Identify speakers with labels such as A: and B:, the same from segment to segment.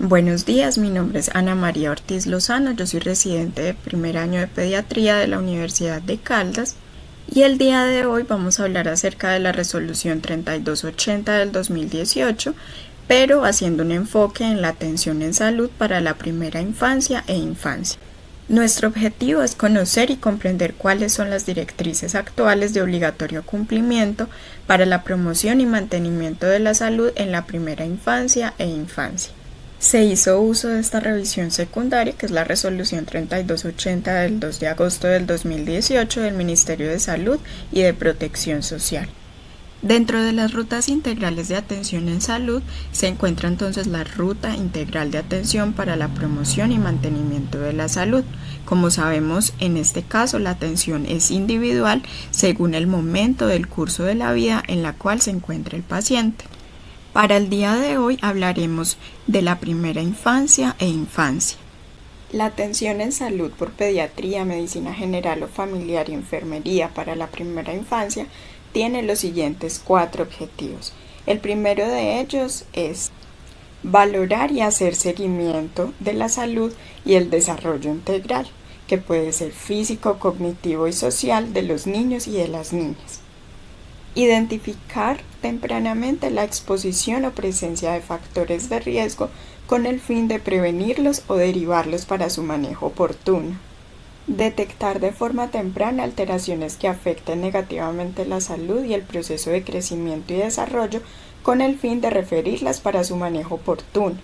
A: Buenos días, mi nombre es Ana María Ortiz Lozano, yo soy residente de primer año de pediatría de la Universidad de Caldas y el día de hoy vamos a hablar acerca de la resolución 3280 del 2018, pero haciendo un enfoque en la atención en salud para la primera infancia e infancia. Nuestro objetivo es conocer y comprender cuáles son las directrices actuales de obligatorio cumplimiento para la promoción y mantenimiento de la salud en la primera infancia e infancia. Se hizo uso de esta revisión secundaria, que es la resolución 3280 del 2 de agosto del 2018 del Ministerio de Salud y de Protección Social. Dentro de las rutas integrales de atención en salud se encuentra entonces la Ruta Integral de Atención para la Promoción y Mantenimiento de la Salud. Como sabemos, en este caso la atención es individual según el momento del curso de la vida en la cual se encuentra el paciente. Para el día de hoy hablaremos de la primera infancia e infancia. La atención en salud por pediatría, medicina general o familiar y enfermería para la primera infancia tiene los siguientes 4 objetivos. El primero de ellos es valorar y hacer seguimiento de la salud y el desarrollo integral, que puede ser físico, cognitivo y social de los niños y de las niñas. Identificar tempranamente la exposición o presencia de factores de riesgo con el fin de prevenirlos o derivarlos para su manejo oportuno. Detectar de forma temprana alteraciones que afecten negativamente la salud y el proceso de crecimiento y desarrollo con el fin de referirlas para su manejo oportuno.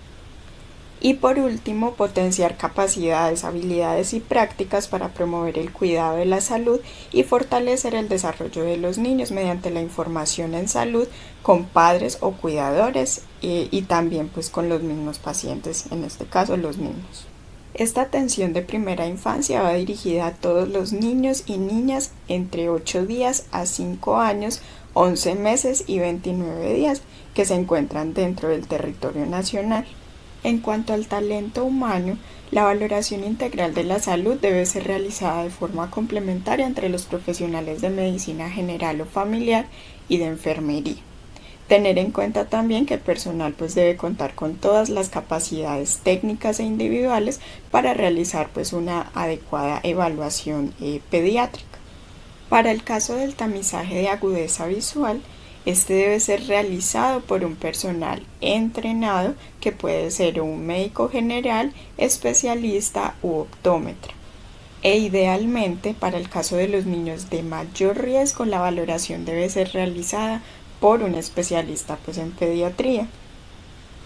A: Y por último, potenciar capacidades, habilidades y prácticas para promover el cuidado de la salud y fortalecer el desarrollo de los niños mediante la información en salud con padres o cuidadores y también pues con los mismos pacientes, en este caso los niños. Esta atención de primera infancia va dirigida a todos los niños y niñas entre 8 días a 5 años, 11 meses y 29 días que se encuentran dentro del territorio nacional. En cuanto al talento humano, la valoración integral de la salud debe ser realizada de forma complementaria entre los profesionales de medicina general o familiar y de enfermería. Tener en cuenta también que el personal debe contar con todas las capacidades técnicas e individuales para realizar una adecuada evaluación pediátrica. Para el caso del tamizaje de agudeza visual, este debe ser realizado por un personal entrenado que puede ser un médico general, especialista u optómetra. E idealmente, para el caso de los niños de mayor riesgo, la valoración debe ser realizada por un especialista en pediatría.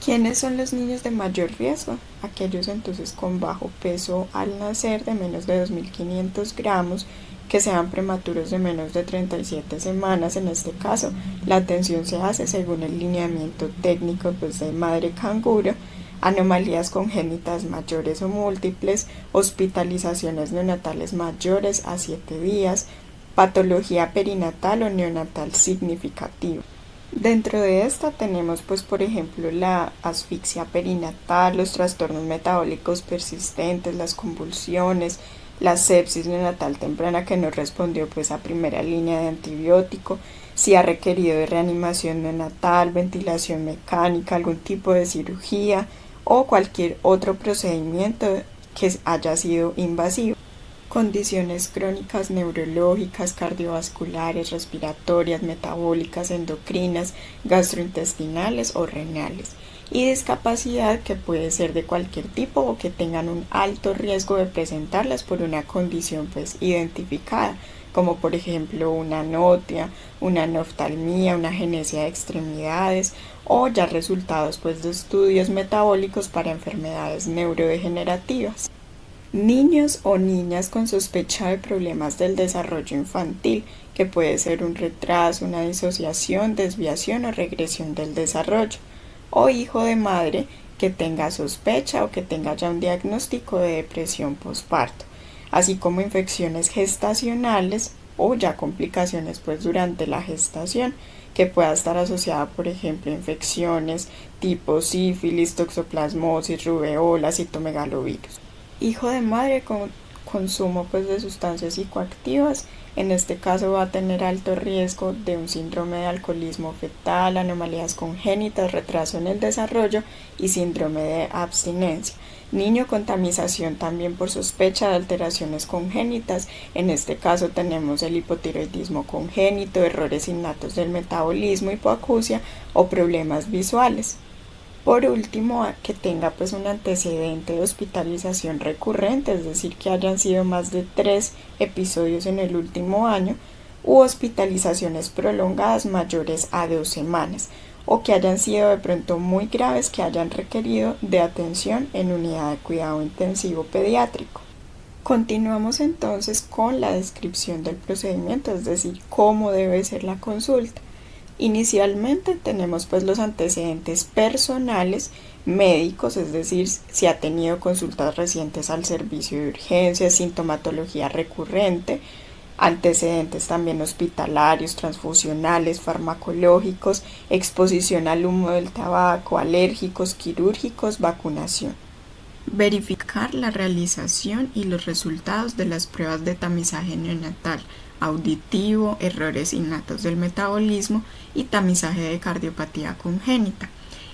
A: ¿Quiénes son los niños de mayor riesgo? Aquellos entonces con bajo peso al nacer de menos de 2.500 gramos, que sean prematuros de menos de 37 semanas. En este caso, la atención se hace según el lineamiento técnico de madre canguro, anomalías congénitas mayores o múltiples, hospitalizaciones neonatales mayores a 7 días, patología perinatal o neonatal significativa. Dentro de esta tenemos por ejemplo la asfixia perinatal, los trastornos metabólicos persistentes, las convulsiones, la sepsis neonatal temprana que no respondió a primera línea de antibiótico, si ha requerido de reanimación neonatal, ventilación mecánica, algún tipo de cirugía o cualquier otro procedimiento que haya sido invasivo. Condiciones crónicas neurológicas, cardiovasculares, respiratorias, metabólicas, endocrinas, gastrointestinales o renales. Y discapacidad que puede ser de cualquier tipo o que tengan un alto riesgo de presentarlas por una condición identificada, como por ejemplo una anotia, una anoftalmía, una agenesia de extremidades o ya resultados de estudios metabólicos para enfermedades neurodegenerativas. Niños o niñas con sospecha de problemas del desarrollo infantil, que puede ser un retraso, una disociación, desviación o regresión del desarrollo, o hijo de madre que tenga sospecha o que tenga ya un diagnóstico de depresión postparto, así como infecciones gestacionales o ya complicaciones durante la gestación, que pueda estar asociada por ejemplo a infecciones tipo sífilis, toxoplasmosis, rubeola, citomegalovirus. Hijo de madre con consumo de sustancias psicoactivas En este caso va a tener alto riesgo de un síndrome de alcoholismo fetal, anomalías congénitas, retraso en el desarrollo y síndrome de abstinencia. Niño con tamización también por sospecha de alteraciones congénitas. En este caso tenemos el hipotiroidismo congénito, errores innatos del metabolismo, hipoacusia o problemas visuales. Por último, que tenga pues un antecedente de hospitalización recurrente, es decir, que hayan sido más de 3 episodios en el último año, u hospitalizaciones prolongadas mayores a 2 semanas, o que hayan sido de pronto muy graves que hayan requerido de atención en unidad de cuidado intensivo pediátrico. Continuamos entonces con la descripción del procedimiento, es decir, cómo debe ser la consulta. Inicialmente tenemos pues los antecedentes personales médicos, es decir, si ha tenido consultas recientes al servicio de urgencias, sintomatología recurrente, antecedentes también hospitalarios, transfusionales, farmacológicos, exposición al humo del tabaco, alérgicos, quirúrgicos, vacunación. Verificar la realización y los resultados de las pruebas de tamizaje neonatal, auditivo, errores innatos del metabolismo y tamizaje de cardiopatía congénita,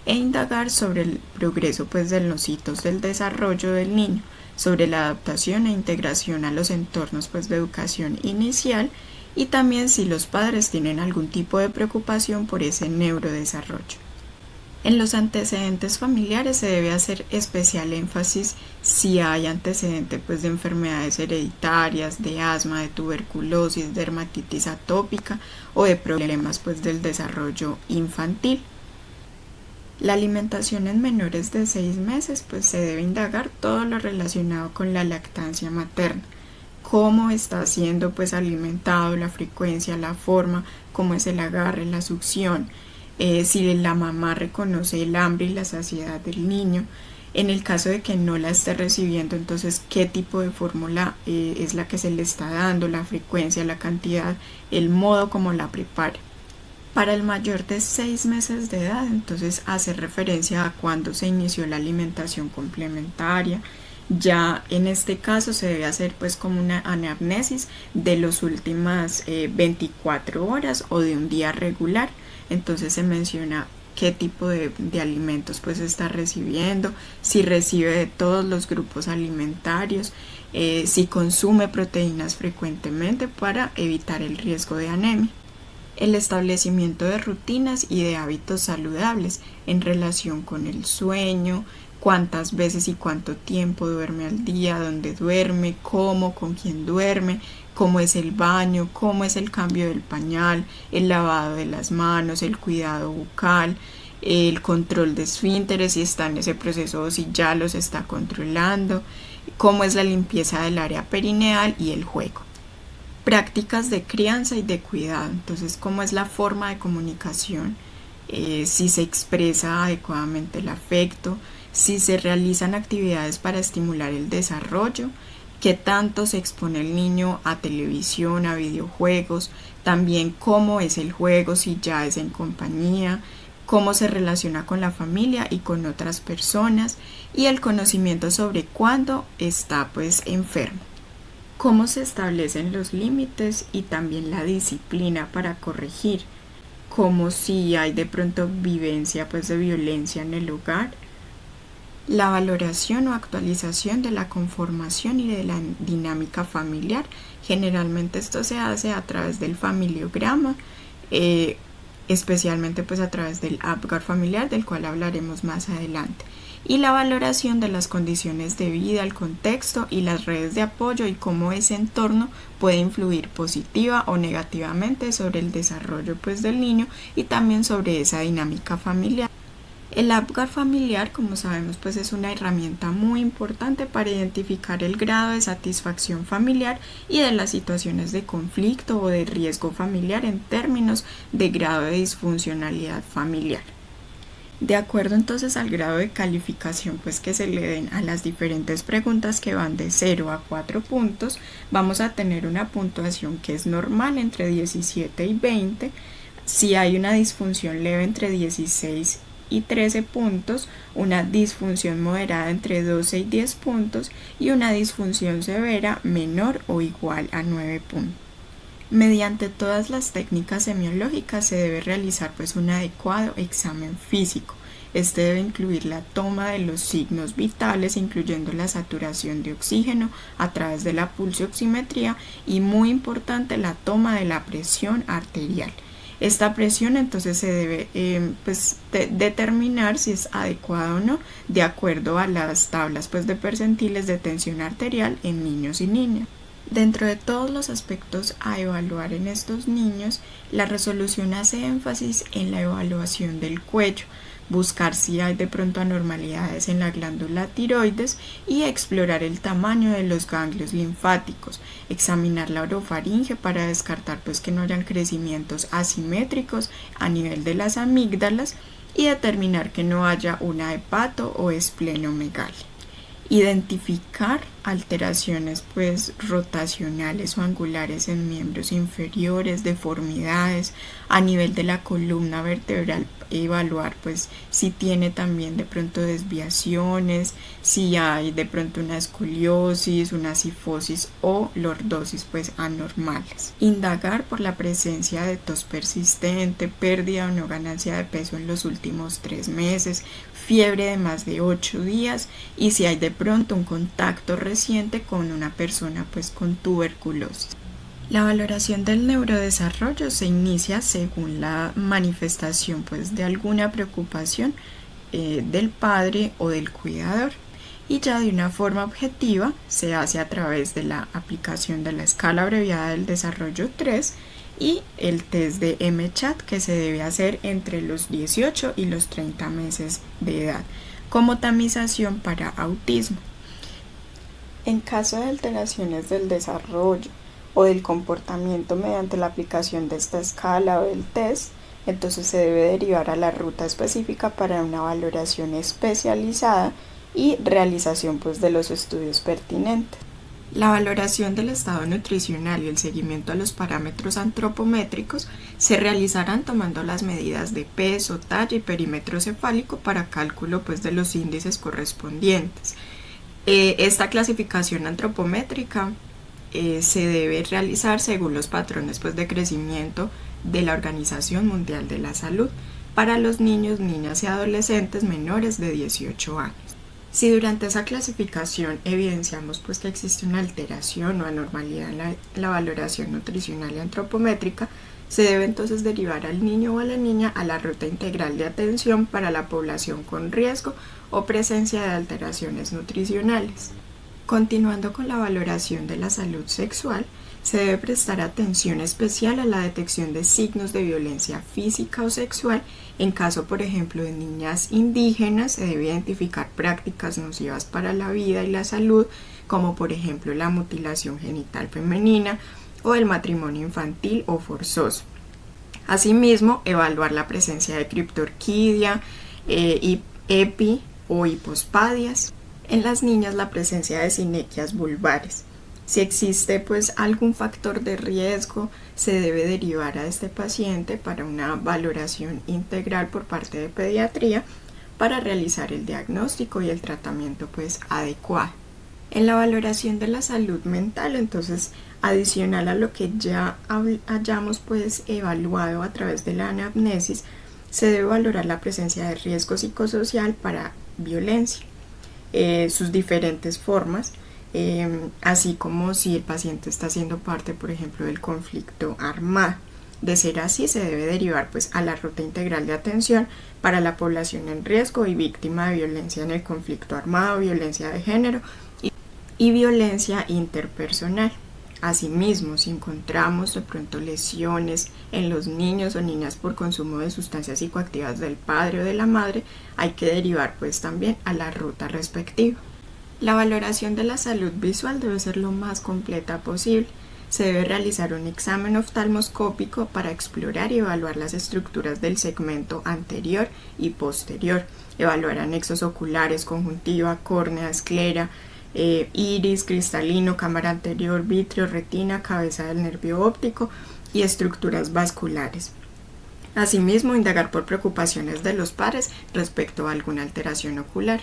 A: e indagar sobre el progreso pues de los hitos del desarrollo del niño, sobre la adaptación e integración a los entornos pues de educación inicial, y también si los padres tienen algún tipo de preocupación por ese neurodesarrollo. En los antecedentes familiares se debe hacer especial énfasis si hay antecedentes pues, de enfermedades hereditarias, de asma, de tuberculosis, de dermatitis atópica o de problemas pues, del desarrollo infantil. La alimentación en menores de 6 meses pues, se debe indagar todo lo relacionado con la lactancia materna, cómo está siendo pues, alimentado, la frecuencia, la forma, cómo es el agarre, la succión, si la mamá reconoce el hambre y la saciedad del niño. En el caso de que no la esté recibiendo, entonces qué tipo de fórmula es la que se le está dando, la frecuencia, la cantidad, el modo como la prepara. Para el mayor de 6 meses de edad, entonces hace referencia a cuándo se inició la alimentación complementaria. Ya en este caso se debe hacer pues como una anamnesis de las últimas 24 horas o de un día regular. Entonces se menciona qué tipo de alimentos pues está recibiendo, si recibe de todos los grupos alimentarios, si consume proteínas frecuentemente para evitar el riesgo de anemia. El establecimiento de rutinas y de hábitos saludables en relación con el sueño, cuántas veces y cuánto tiempo duerme al día, dónde duerme, cómo, con quién duerme, cómo es el baño, cómo es el cambio del pañal, el lavado de las manos, el cuidado bucal, el control de esfínteres, si está en ese proceso o si ya los está controlando, cómo es la limpieza del área perineal y el juego. Prácticas de crianza y de cuidado, entonces cómo es la forma de comunicación, si se expresa adecuadamente el afecto, si se realizan actividades para estimular el desarrollo, qué tanto se expone el niño a televisión, a videojuegos, también cómo es el juego, si ya es en compañía, cómo se relaciona con la familia y con otras personas, y el conocimiento sobre cuándo está pues enfermo. Cómo se establecen los límites y también la disciplina para corregir, como si hay de pronto vivencia pues de violencia en el hogar, la valoración o actualización de la conformación y de la dinámica familiar. Generalmente esto se hace a través del familiograma, especialmente pues a través del APGAR familiar, del cual hablaremos más adelante, y la valoración de las condiciones de vida, el contexto y las redes de apoyo y cómo ese entorno puede influir positiva o negativamente sobre el desarrollo pues del niño y también sobre esa dinámica familiar. El APGAR familiar, como sabemos, pues es una herramienta muy importante para identificar el grado de satisfacción familiar y de las situaciones de conflicto o de riesgo familiar en términos de grado de disfuncionalidad familiar. De acuerdo entonces al grado de calificación pues que se le den a las diferentes preguntas, que van de 0 a 4 puntos, vamos a tener una puntuación que es normal entre 17 y 20, si hay una disfunción leve entre 16 y 13 puntos, una disfunción moderada entre 12 y 10 puntos y una disfunción severa menor o igual a 9 puntos. Mediante todas las técnicas semiológicas se debe realizar pues un adecuado examen físico. Este debe incluir la toma de los signos vitales, incluyendo la saturación de oxígeno a través de la pulsioximetría y, muy importante, la toma de la presión arterial. Esta presión entonces se debe determinar si es adecuada o no de acuerdo a las tablas de percentiles de tensión arterial en niños y niñas. Dentro de todos los aspectos a evaluar en estos niños, la resolución hace énfasis en la evaluación del cuello, buscar si hay de pronto anormalidades en la glándula tiroides y explorar el tamaño de los ganglios linfáticos, examinar la orofaringe para descartar que no hayan crecimientos asimétricos a nivel de las amígdalas y determinar que no haya una hepato o esplenomegalia. Identificar alteraciones rotacionales o angulares en miembros inferiores, deformidades a nivel de la columna vertebral, evaluar si tiene también de pronto desviaciones, si hay de pronto una escoliosis, una cifosis o lordosis anormales. Indagar por la presencia de tos persistente, pérdida o no ganancia de peso en los últimos 3 meses, fiebre de más de 8 días y si hay de pronto un contacto reciente con una persona con tuberculosis. La valoración del neurodesarrollo se inicia según la manifestación de alguna preocupación del padre o del cuidador y ya de una forma objetiva se hace a través de la aplicación de la escala abreviada del desarrollo 3 y el test de M-CHAT que se debe hacer entre los 18 y los 30 meses de edad como tamización para autismo. En caso de alteraciones del desarrollo o del comportamiento mediante la aplicación de esta escala o del test, entonces se debe derivar a la ruta específica para una valoración especializada y realización de los estudios pertinentes. La valoración del estado nutricional y el seguimiento a los parámetros antropométricos se realizarán tomando las medidas de peso, talla y perímetro cefálico para cálculo de los índices correspondientes. Esta clasificación antropométrica se debe realizar según los patrones de crecimiento de la Organización Mundial de la Salud para los niños, niñas y adolescentes menores de 18 años. Si durante esa clasificación evidenciamos que existe una alteración o anormalidad en la valoración nutricional y antropométrica, se debe entonces derivar al niño o a la niña a la ruta integral de atención para la población con riesgo o presencia de alteraciones nutricionales. Continuando con la valoración de la salud sexual, se debe prestar atención especial a la detección de signos de violencia física o sexual. En caso, por ejemplo, de niñas indígenas, se debe identificar prácticas nocivas para la vida y la salud, como por ejemplo la mutilación genital femenina o el matrimonio infantil o forzoso. Asimismo, evaluar la presencia de criptorquidia, epi o hipospadias. En las niñas, la presencia de sinequias vulvares. Si existe algún factor de riesgo, se debe derivar a este paciente para una valoración integral por parte de pediatría para realizar el diagnóstico y el tratamiento adecuado. En la valoración de la salud mental, entonces, adicional a lo que ya hayamos evaluado a través de la anamnesis, se debe valorar la presencia de riesgo psicosocial para violencia, sus diferentes formas, así como si el paciente está siendo parte, por ejemplo, del conflicto armado. De ser así, se debe derivar a la ruta integral de atención para la población en riesgo y víctima de violencia en el conflicto armado, violencia de género y violencia interpersonal. Asimismo, si encontramos de pronto lesiones en los niños o niñas por consumo de sustancias psicoactivas del padre o de la madre, hay que derivar también a la ruta respectiva. La valoración de la salud visual debe ser lo más completa posible. Se debe realizar un examen oftalmoscópico para explorar y evaluar las estructuras del segmento anterior y posterior, evaluar anexos oculares, conjuntiva, córnea, esclera, iris, cristalino, cámara anterior, vítreo, retina, cabeza del nervio óptico y estructuras vasculares. Asimismo, indagar por preocupaciones de los padres respecto a alguna alteración ocular.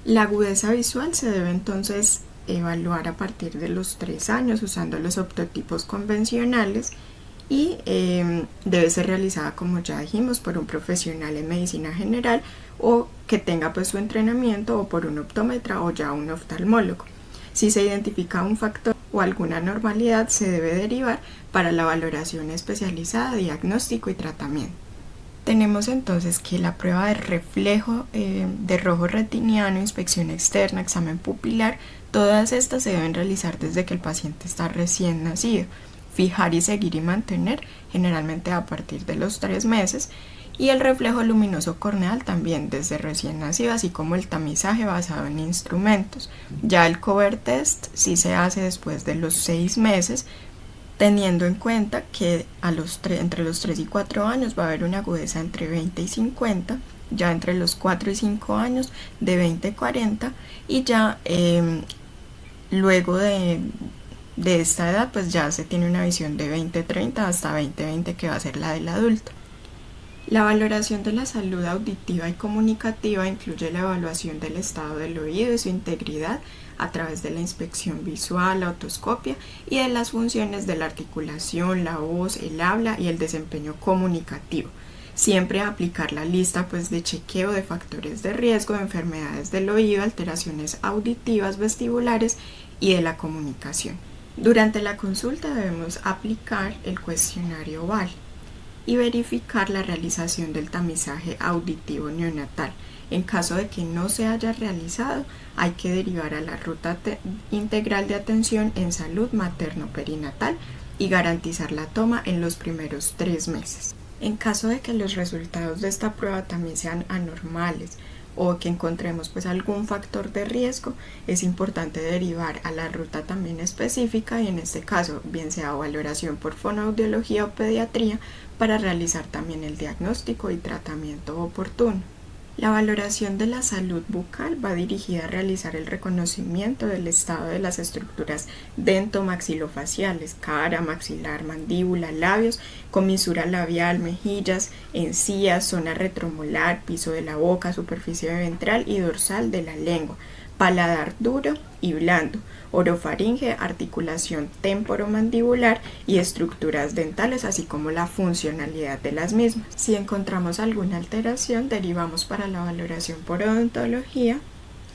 A: La agudeza visual se debe entonces evaluar a partir de los 3 años usando los optotipos convencionales y debe ser realizada, como ya dijimos, por un profesional en medicina general o que tenga pues su entrenamiento, o por un optómetra o ya un oftalmólogo. Si se identifica un factor o alguna anormalidad, se debe derivar para la valoración especializada, diagnóstico y tratamiento. Tenemos entonces que la prueba de reflejo de rojo retiniano, inspección externa, examen pupilar, todas estas se deben realizar desde que el paciente está recién nacido. Fijar y seguir y mantener generalmente a partir de los 3 meses, y el reflejo luminoso corneal también desde recién nacido, así como el tamizaje basado en instrumentos. Ya el cover test sí se hace después de los 6 meses, teniendo en cuenta que entre los 3 y 4 años va a haber una agudeza entre 20 y 50, ya entre los 4 y 5 años de 20 y 40, y ya luego de esta edad pues ya se tiene una visión de 20-30 hasta 20-20, que va a ser la del adulto. La valoración de la salud auditiva y comunicativa incluye la evaluación del estado del oído y su integridad a través de la inspección visual, la otoscopia, y de las funciones de la articulación, la voz, el habla y el desempeño comunicativo. Siempre aplicar la lista pues de chequeo de factores de riesgo, de enfermedades del oído, alteraciones auditivas, vestibulares y de la comunicación. Durante la consulta debemos aplicar el cuestionario VAL y verificar la realización del tamizaje auditivo neonatal. En caso de que no se haya realizado, hay que derivar a la ruta integral de atención en salud materno-perinatal y garantizar la toma en los primeros 3 meses. En caso de que los resultados de esta prueba también sean anormales o que encontremos pues algún factor de riesgo, es importante derivar a la ruta también específica, y en este caso bien sea valoración por fonoaudiología o pediatría, para realizar también el diagnóstico y tratamiento oportuno. La valoración de la salud bucal va dirigida a realizar el reconocimiento del estado de las estructuras dentomaxilofaciales, cara, maxilar, mandíbula, labios, comisura labial, mejillas, encías, zona retromolar, piso de la boca, superficie ventral y dorsal de la lengua, paladar duro y blando, orofaringe, articulación temporomandibular y estructuras dentales, así como la funcionalidad de las mismas. Si encontramos alguna alteración, derivamos para la valoración por odontología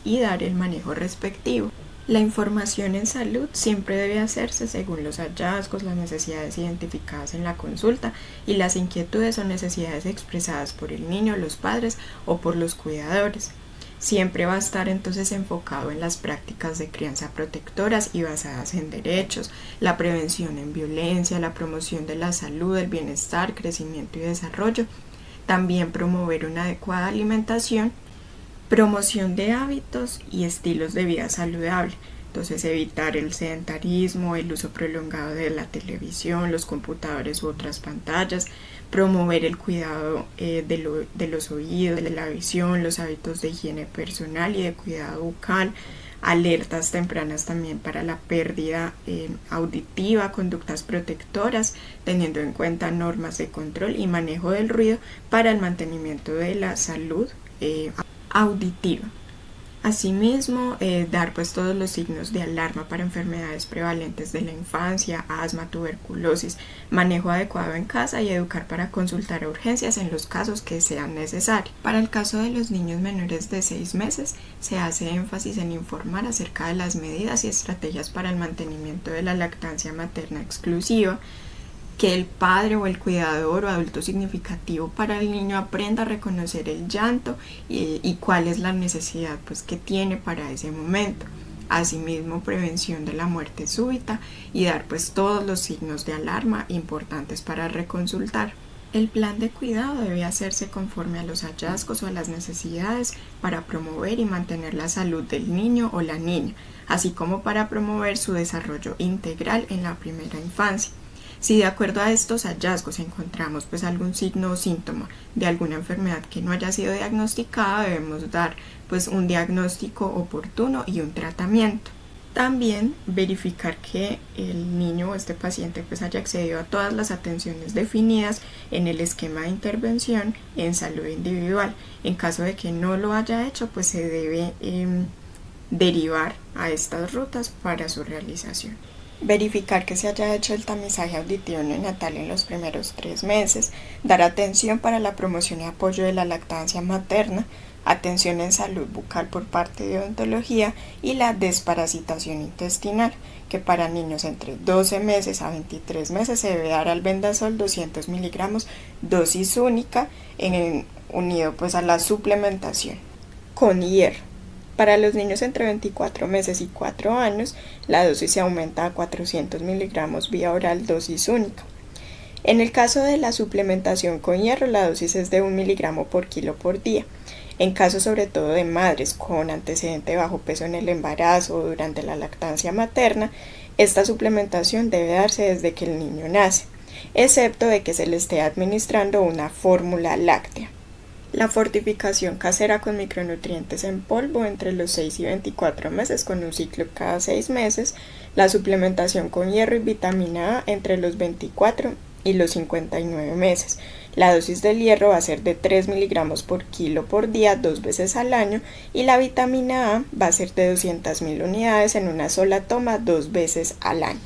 A: y dar el manejo respectivo. La información en salud siempre debe hacerse según los hallazgos, las necesidades identificadas en la consulta y las inquietudes o necesidades expresadas por el niño, los padres o por los cuidadores. Siempre va a estar entonces enfocado en las prácticas de crianza protectoras y basadas en derechos, la prevención en violencia, la promoción de la salud, el bienestar, crecimiento y desarrollo. También promover una adecuada alimentación, promoción de hábitos y estilos de vida saludable. Entonces evitar el sedentarismo, el uso prolongado de la televisión, los computadores u otras pantallas, promover el cuidado de los oídos, de la visión, los hábitos de higiene personal y de cuidado bucal, alertas tempranas también para la pérdida auditiva, conductas protectoras, teniendo en cuenta normas de control y manejo del ruido para el mantenimiento de la salud auditiva. Asimismo, dar pues todos los signos de alarma para enfermedades prevalentes de la infancia, asma, tuberculosis, manejo adecuado en casa y educar para consultar a urgencias en los casos que sean necesarios. Para el caso de los niños menores de 6 meses, se hace énfasis en informar acerca de las medidas y estrategias para el mantenimiento de la lactancia materna exclusiva, que el padre o el cuidador o adulto significativo para el niño aprenda a reconocer el llanto y cuál es la necesidad pues que tiene para ese momento. Asimismo, prevención de la muerte súbita y dar pues todos los signos de alarma importantes para reconsultar. El plan de cuidado debe hacerse conforme a los hallazgos o a las necesidades para promover y mantener la salud del niño o la niña, así como para promover su desarrollo integral en la primera infancia. Si de acuerdo a estos hallazgos encontramos pues algún signo o síntoma de alguna enfermedad que no haya sido diagnosticada, debemos dar pues un diagnóstico oportuno y un tratamiento. También verificar que el niño o este paciente pues haya accedido a todas las atenciones definidas en el esquema de intervención en salud individual. En caso de que no lo haya hecho, pues se debe derivar a estas rutas para su realización. Verificar que se haya hecho el tamizaje auditivo neonatal en los primeros 3 meses, dar atención para la promoción y apoyo de la lactancia materna, atención en salud bucal por parte de odontología y la desparasitación intestinal, que para niños entre 12 meses a 23 meses se debe dar albendazol 200 miligramos dosis única unido pues a la suplementación con hierro. Para los niños entre 24 meses y 4 años, la dosis se aumenta a 400 miligramos vía oral dosis única. En el caso de la suplementación con hierro, la dosis es de 1 miligramo por kilo por día. En caso sobre todo de madres con antecedente de bajo peso en el embarazo o durante la lactancia materna, esta suplementación debe darse desde que el niño nace, excepto de que se le esté administrando una fórmula láctea. La fortificación casera con micronutrientes en polvo entre los 6 y 24 meses con un ciclo cada 6 meses, la suplementación con hierro y vitamina A entre los 24 y los 59 meses. La dosis del hierro va a ser de 3 miligramos por kilo por día 2 veces al año y la vitamina A va a ser de 200.000 unidades en una sola toma 2 veces al año.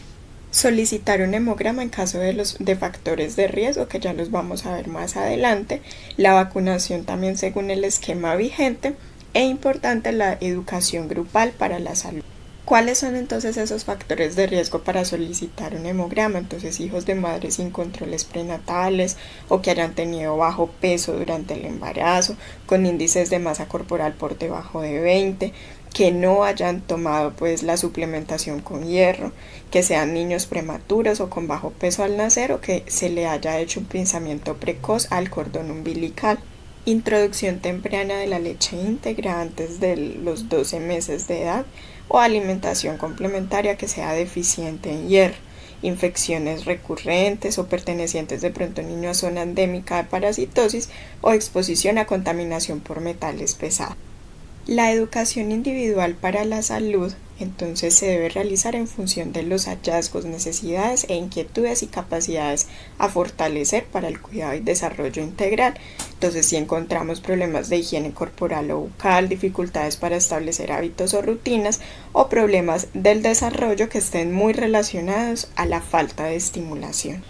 A: Solicitar un hemograma en caso de factores de riesgo, que ya los vamos a ver más adelante, la vacunación también según el esquema vigente e importante la educación grupal para la salud. ¿Cuáles son entonces esos factores de riesgo para solicitar un hemograma? Entonces, hijos de madres sin controles prenatales o que hayan tenido bajo peso durante el embarazo, con índices de masa corporal por debajo de 20, que no hayan tomado pues la suplementación con hierro, que sean niños prematuros o con bajo peso al nacer o que se le haya hecho un pinzamiento precoz al cordón umbilical. Introducción temprana de la leche íntegra antes de los 12 meses de edad o alimentación complementaria que sea deficiente en hierro, infecciones recurrentes o pertenecientes de pronto niño a zona endémica de parasitosis o exposición a contaminación por metales pesados. La educación individual para la salud entonces se debe realizar en función de los hallazgos, necesidades e inquietudes y capacidades a fortalecer para el cuidado y desarrollo integral. Entonces, si encontramos problemas de higiene corporal o bucal, dificultades para establecer hábitos o rutinas o problemas del desarrollo que estén muy relacionados a la falta de estimulación.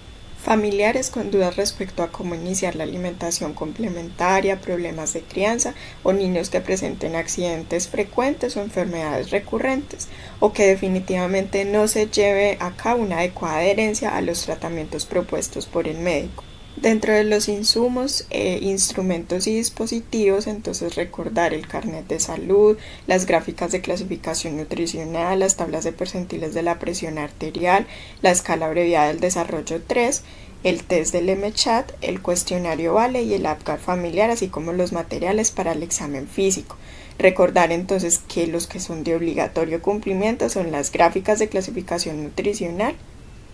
A: Familiares con dudas respecto a cómo iniciar la alimentación complementaria, problemas de crianza o niños que presenten accidentes frecuentes o enfermedades recurrentes o que definitivamente no se lleve a cabo una adecuada adherencia a los tratamientos propuestos por el médico. Dentro de los insumos, instrumentos y dispositivos, entonces recordar el carnet de salud, las gráficas de clasificación nutricional, las tablas de percentiles de la presión arterial, la escala abreviada del desarrollo 3, el test del MCHAT, el cuestionario VALE y el APGAR familiar, así como los materiales para el examen físico. Recordar entonces que los que son de obligatorio cumplimiento son las gráficas de clasificación nutricional,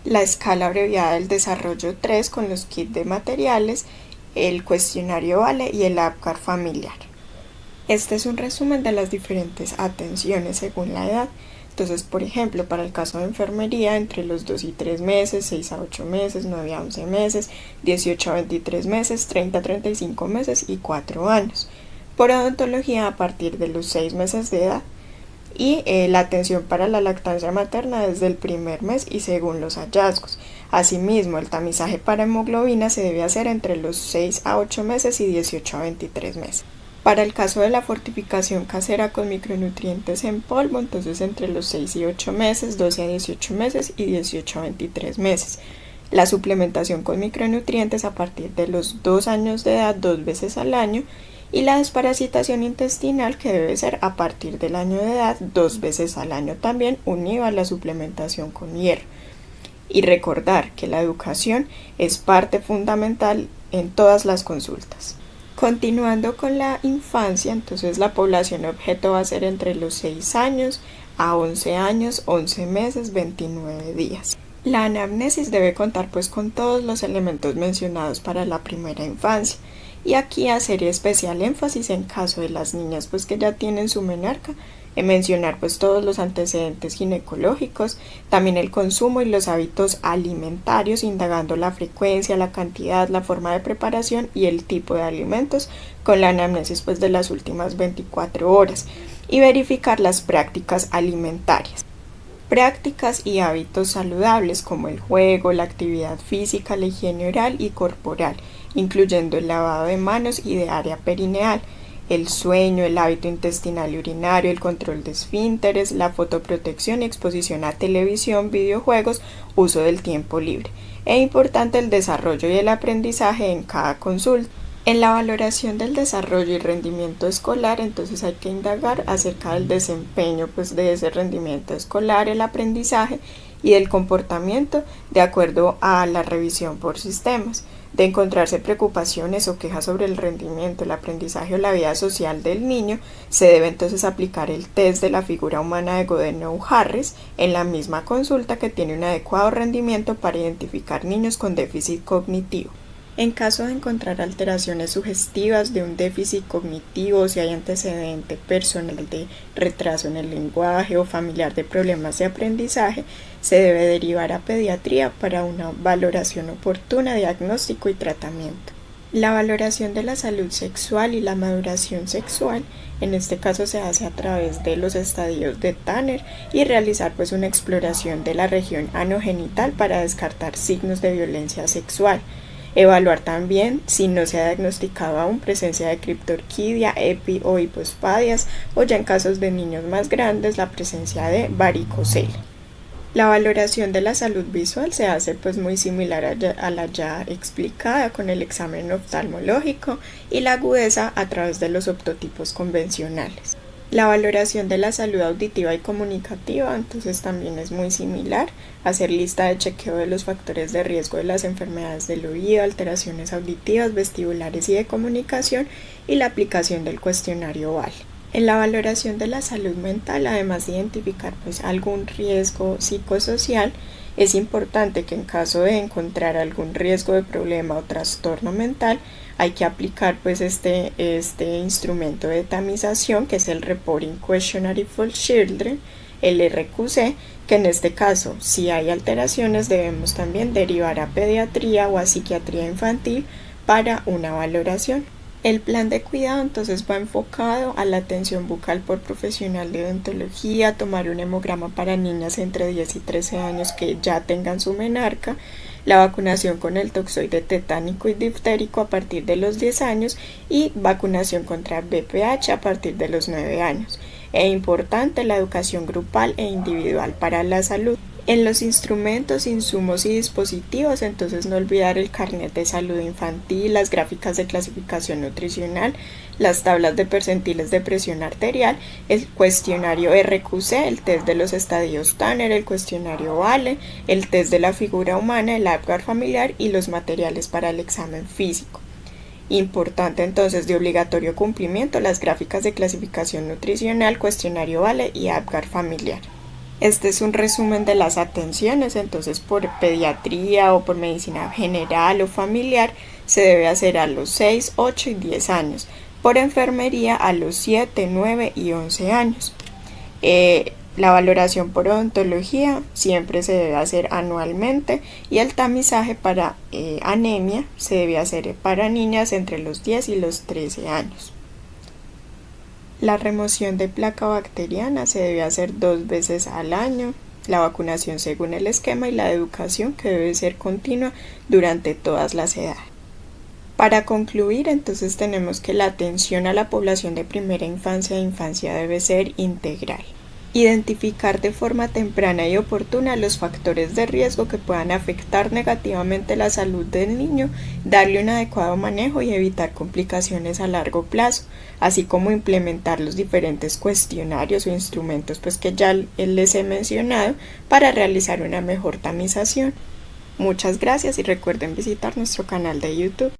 A: la escala abreviada del desarrollo 3 con los kits de materiales, el cuestionario VALE y el APGAR familiar. Este es un resumen de las diferentes atenciones según la edad. Entonces, por ejemplo, para el caso de enfermería, entre los 2 y 3 meses, 6 a 8 meses, 9 a 11 meses, 18 a 23 meses, 30 a 35 meses y 4 años. Por odontología, a partir de los 6 meses de edad. Y la atención para la lactancia materna desde el primer mes y según los hallazgos. Asimismo, el tamizaje para hemoglobina se debe hacer entre los 6 a 8 meses y 18 a 23 meses. Para el caso de la fortificación casera con micronutrientes en polvo, entonces entre los 6 y 8 meses, 12 a 18 meses y 18 a 23 meses. La suplementación con micronutrientes a partir de los 2 años de edad 2 veces al año y la desparasitación intestinal que debe ser a partir del año de edad 2 veces al año también unido a la suplementación con hierro. Y recordar que la educación es parte fundamental en todas las consultas. Continuando con la infancia, entonces la población objeto va a ser entre los 6 años a 11 años, 11 meses, 29 días. La anamnesis debe contar pues con todos los elementos mencionados para la primera infancia. Y aquí hacer especial énfasis en caso de las niñas pues que ya tienen su menarca, mencionar pues todos los antecedentes ginecológicos, también el consumo y los hábitos alimentarios, indagando la frecuencia, la cantidad, la forma de preparación y el tipo de alimentos con la anamnesis pues de las últimas 24 horas. y verificar las prácticas alimentarias. Prácticas y hábitos saludables como el juego, la actividad física, la higiene oral y corporal, incluyendo el lavado de manos y de área perineal, el sueño, el hábito intestinal y urinario, el control de esfínteres, la fotoprotección y exposición a televisión, videojuegos, uso del tiempo libre. Es importante el desarrollo y el aprendizaje en cada consulta. En la valoración del desarrollo y rendimiento escolar, entonces hay que indagar acerca del desempeño de ese rendimiento escolar, el aprendizaje y el comportamiento de acuerdo a la revisión por sistemas. De encontrarse preocupaciones o quejas sobre el rendimiento, el aprendizaje o la vida social del niño, se debe entonces aplicar el test de la figura humana de Goodenough-Harris en la misma consulta que tiene un adecuado rendimiento para identificar niños con déficit cognitivo. En caso de encontrar alteraciones sugestivas de un déficit cognitivo, si hay antecedente personal de retraso en el lenguaje o familiar de problemas de aprendizaje, se debe derivar a pediatría para una valoración oportuna, diagnóstico y tratamiento. La valoración de la salud sexual y la maduración sexual, en este caso se hace a través de los estadios de Tanner y realizar una exploración de la región anogenital para descartar signos de violencia sexual. Evaluar también, si no se ha diagnosticado aún, presencia de criptorquidia, epi o hipospadias o ya en casos de niños más grandes la presencia de varicocele. La valoración de la salud visual se hace muy similar a la ya explicada con el examen oftalmológico y la agudeza a través de los optotipos convencionales. La valoración de la salud auditiva y comunicativa entonces también es muy similar, hacer lista de chequeo de los factores de riesgo de las enfermedades del oído, alteraciones auditivas, vestibulares y de comunicación y la aplicación del cuestionario VAL. En la valoración de la salud mental, además de identificar algún riesgo psicosocial, es importante que en caso de encontrar algún riesgo de problema o trastorno mental, hay que aplicar este instrumento de tamización que es el Reporting Questionnaire for Children, el RQC, que en este caso, si hay alteraciones, debemos también derivar a pediatría o a psiquiatría infantil para una valoración. El plan de cuidado entonces va enfocado a la atención bucal por profesional de odontología, tomar un hemograma para niñas entre 10 y 13 años que ya tengan su menarca, la vacunación con el toxoide tetánico y diftérico a partir de los 10 años y vacunación contra VPH a partir de los 9 años. Es importante la educación grupal e individual para la salud. En los instrumentos, insumos y dispositivos, entonces no olvidar el carnet de salud infantil, las gráficas de clasificación nutricional, las tablas de percentiles de presión arterial, el cuestionario RQC, el test de los estadios Tanner, el cuestionario VALE, el test de la figura humana, el APGAR familiar y los materiales para el examen físico. Importante entonces de obligatorio cumplimiento las gráficas de clasificación nutricional, cuestionario VALE y APGAR familiar. Este es un resumen de las atenciones, entonces por pediatría o por medicina general o familiar se debe hacer a los 6, 8 y 10 años, por enfermería a los 7, 9 y 11 años. La valoración por odontología siempre se debe hacer anualmente y el tamizaje para anemia se debe hacer para niñas entre los 10 y los 13 años. La remoción de placa bacteriana se debe hacer 2 veces al año, la vacunación según el esquema y la educación que debe ser continua durante todas las edades. Para concluir, entonces tenemos que la atención a la población de primera infancia e infancia debe ser integral. Identificar de forma temprana y oportuna los factores de riesgo que puedan afectar negativamente la salud del niño, darle un adecuado manejo y evitar complicaciones a largo plazo, así como implementar los diferentes cuestionarios o instrumentos que ya les he mencionado para realizar una mejor tamización. Muchas gracias y recuerden visitar nuestro canal de YouTube.